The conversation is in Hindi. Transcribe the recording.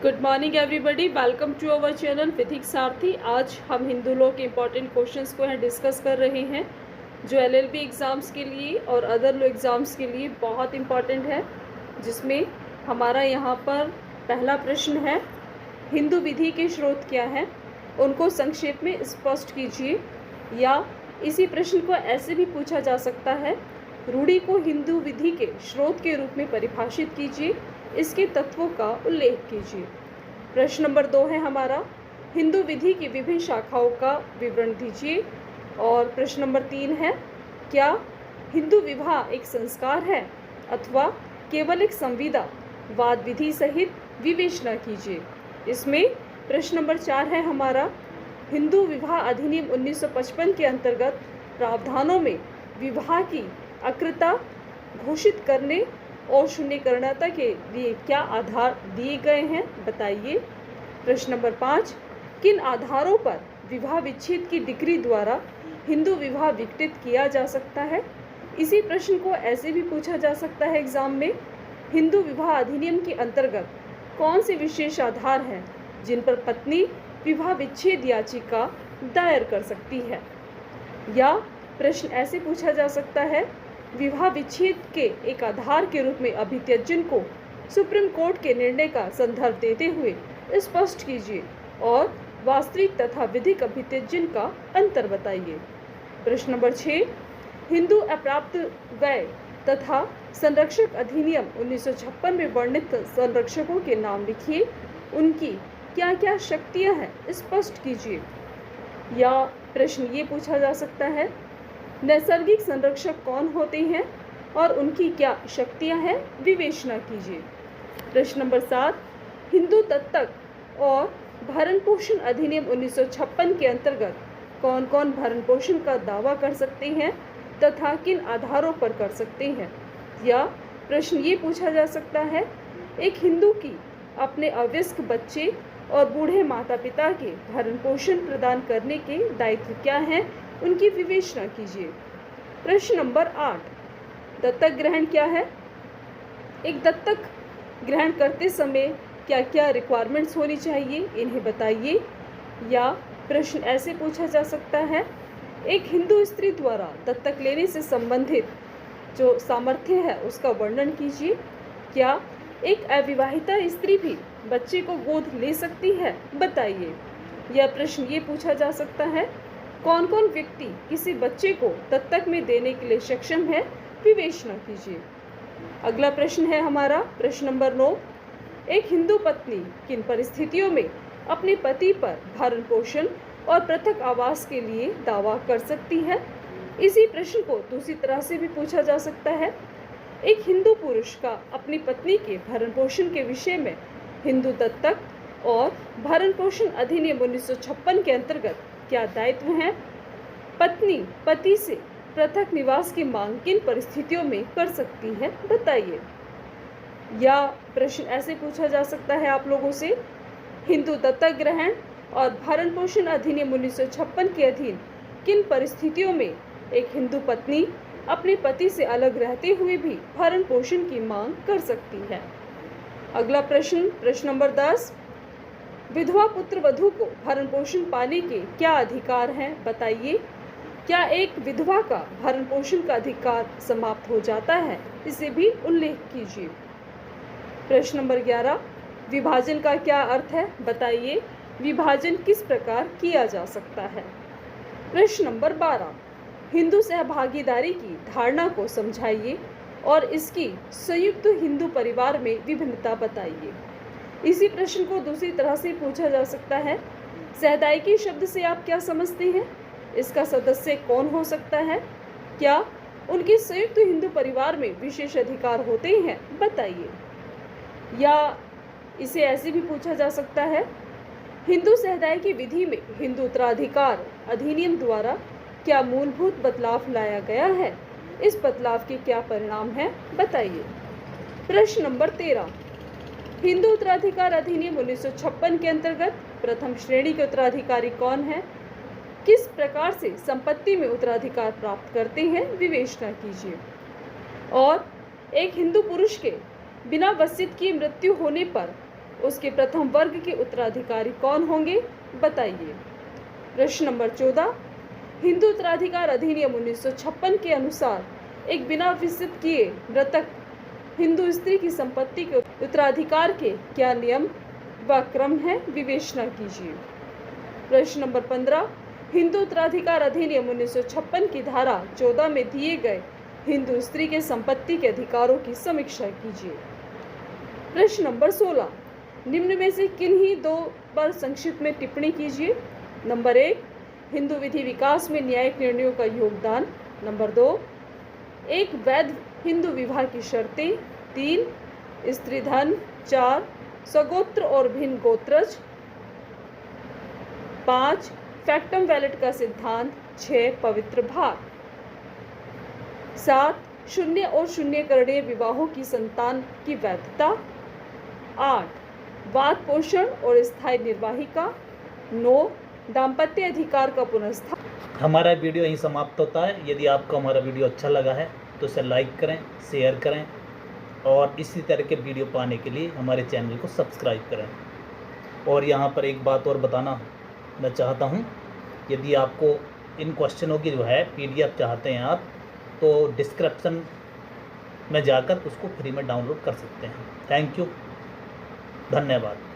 Good morning everybody, welcome to our channel Vidhik Sarathi. आज हम हिंदू लॉ के इम्पॉर्टेंट क्वेश्चंस को यहाँ डिस्कस कर रहे हैं जो एलएलबी एग्ज़ाम्स के लिए और अदर लॉ एग्ज़ाम्स के लिए बहुत इम्पॉर्टेंट है। जिसमें हमारा यहाँ पर पहला प्रश्न है, हिंदू विधि के स्रोत क्या हैं, उनको संक्षेप में स्पष्ट कीजिए। या इसी प्रश्न को ऐसे भी पूछा जा सकता है, रूढ़ि को हिंदू विधि के स्रोत के रूप में परिभाषित कीजिए, इसके तत्वों का उल्लेख कीजिए। प्रश्न नंबर 2 है हमारा, हिंदू विधि की विभिन्न शाखाओं का विवरण दीजिए। और प्रश्न नंबर 3 है, क्या हिंदू विवाह एक संस्कार है अथवा केवल एक संविदा, वाद विधि सहित विवेचना कीजिए। इसमें प्रश्न नंबर 4 है हमारा, हिंदू विवाह अधिनियम 1955 के अंतर्गत प्रावधानों में विवाह की अकृता घोषित करने और शून्यकरणता के लिए क्या आधार दिए गए हैं, बताइए। प्रश्न नंबर 5, किन आधारों पर विवाह विच्छेद की डिग्री द्वारा हिंदू विवाह विघटित किया जा सकता है। इसी प्रश्न को ऐसे भी पूछा जा सकता है एग्जाम में, हिंदू विवाह अधिनियम के अंतर्गत कौन से विशेष आधार हैं जिन पर पत्नी विवाह विच्छेद याचिका दायर कर सकती है। या प्रश्न ऐसे पूछा जा सकता है, विवाह विच्छेद के एक आधार के रूप में अभित्यजन को सुप्रीम कोर्ट के निर्णय का संदर्भ देते हुए स्पष्ट कीजिए और वास्तविक तथा विधिक अभित्यजन का अंतर बताइए। प्रश्न नंबर 6, हिंदू अप्राप्त व्यय तथा संरक्षक अधिनियम 1956 में वर्णित संरक्षकों के नाम लिखिए, उनकी क्या क्या शक्तियां हैं स्पष्ट कीजिए। या प्रश्न ये पूछा जा सकता है, नैसर्गिक संरक्षक कौन होते हैं और उनकी क्या शक्तियां हैं, विवेचना कीजिए। प्रश्न नंबर 7, हिंदू दत्तक और भरण पोषण अधिनियम 1956 के अंतर्गत कौन कौन भरण पोषण का दावा कर सकते हैं तथा किन आधारों पर कर सकते हैं। या प्रश्न ये पूछा जा सकता है, एक हिंदू की अपने अवयस्क बच्चे और बूढ़े माता पिता के भरण पोषण प्रदान करने के दायित्व क्या हैं, उनकी विवेचना कीजिए। प्रश्न नंबर 8, दत्तक ग्रहण क्या है, एक दत्तक ग्रहण करते समय क्या क्या रिक्वायरमेंट्स होनी चाहिए, इन्हें बताइए। या प्रश्न ऐसे पूछा जा सकता है, एक हिंदू स्त्री द्वारा दत्तक लेने से संबंधित जो सामर्थ्य है उसका वर्णन कीजिए। क्या एक अविवाहिता स्त्री भी बच्चे को गोद ले सकती है, बताइए। यह प्रश्न ये पूछा जा सकता है, कौन कौन व्यक्ति किसी बच्चे को दत्तक में देने के लिए सक्षम है, विवेचना कीजिए। अगला प्रश्न है हमारा प्रश्न नंबर 9, एक हिंदू पत्नी किन परिस्थितियों में अपने पति पर भरण पोषण और पृथक आवास के लिए दावा कर सकती है। इसी प्रश्न को दूसरी तरह से भी पूछा जा सकता है, एक हिंदू पुरुष का अपनी पत्नी के भरण पोषण के विषय में हिंदू दत्तक और भरण पोषण अधिनियम 1956 के अंतर्गत क्या दायित्व हैं। पत्नी पति से पृथक निवास की मांग किन परिस्थितियों में कर सकती है, बताइए। या प्रश्न ऐसे पूछा जा सकता है आप लोगों से, हिंदू दत्तक ग्रहण और भरण पोषण अधिनियम 1956 के अधीन किन परिस्थितियों में एक हिंदू पत्नी अपने पति से अलग रहते हुए भी भरण पोषण की मांग कर सकती है। अगला प्रश्न प्रश्न नंबर 10, विधवा पुत्र वधू को भरण पोषण पाने के क्या अधिकार हैं, बताइए। क्या एक विधवा का भरण पोषण का अधिकार समाप्त हो जाता है, इसे भी उल्लेख कीजिए। प्रश्न नंबर 11, विभाजन का क्या अर्थ है, बताइए। विभाजन किस प्रकार किया जा सकता है। प्रश्न नंबर 12, हिंदू सहभागीदारी की धारणा को समझाइए और इसकी संयुक्त हिंदू परिवार में विभिन्नता बताइए। इसी प्रश्न को दूसरी तरह से पूछा जा सकता है, सहदायिकी शब्द से आप क्या समझते हैं, इसका सदस्य कौन हो सकता है, क्या उनके संयुक्त हिंदू परिवार में विशेष अधिकार होते हैं, बताइए। या इसे ऐसे भी पूछा जा सकता है, हिंदू सहदायिकी विधि में हिंदू उत्तराधिकार अधिनियम द्वारा क्या मूलभूत बदलाव लाया गया है, इस बदलाव के क्या परिणाम हैं, बताइए। प्रश्न नंबर 13, हिंदू उत्तराधिकार अधिनियम 1956 के अंतर्गत प्रथम श्रेणी के उत्तराधिकारी कौन है, किस प्रकार से संपत्ति में उत्तराधिकार प्राप्त करते हैं, विवेचना कीजिए। और एक हिंदू पुरुष के बिना वसीयत की मृत्यु होने पर उसके प्रथम वर्ग के उत्तराधिकारी कौन होंगे, बताइए। प्रश्न नंबर 14, हिंदू उत्तराधिकार अधिनियम 1956 के अनुसार एक बिना विसित किए मृतक हिंदू स्त्री की संपत्ति के उत्तराधिकार के क्या नियम व क्रम है, विवेचना कीजिए। प्रश्न नंबर 15, हिंदू उत्तराधिकार अधिनियम 1956 की धारा 14 में दिए गए हिंदू स्त्री के संपत्ति के अधिकारों की समीक्षा कीजिए। प्रश्न नंबर 16, निम्न में से किन्हीं दो पर संक्षिप्त में टिप्पणी कीजिए। नंबर 1, हिंदू विधि विकास में न्यायिक निर्णयों का योगदान। नंबर 2, एक वैध हिंदू विवाह की शर्तें। 3, स्त्री धन। 4, सगोत्र और भिन्न गोत्रज। 5, फैक्टम वैलिड का सिद्धांत। 6, पवित्र भाग। 7, शून्य और शून्यकरणीय विवाहों की संतान की वैधता। 8, वाद पोषण और स्थायी निर्वाहिका। 9, दाम्पत्य अधिकार का पुनर्स्थापन। हमारा वीडियो यहीं समाप्त होता है। यदि आपको हमारा वीडियो अच्छा लगा है तो इसे लाइक करें, शेयर करें और इसी तरह के वीडियो पाने के लिए हमारे चैनल को सब्सक्राइब करें। और यहाँ पर एक बात और बताना मैं चाहता हूँ, यदि आपको इन क्वेश्चनों की जो है PDF चाहते हैं आप, तो डिस्क्रिप्शन में जाकर उसको फ्री में डाउनलोड कर सकते हैं। थैंक यू, धन्यवाद।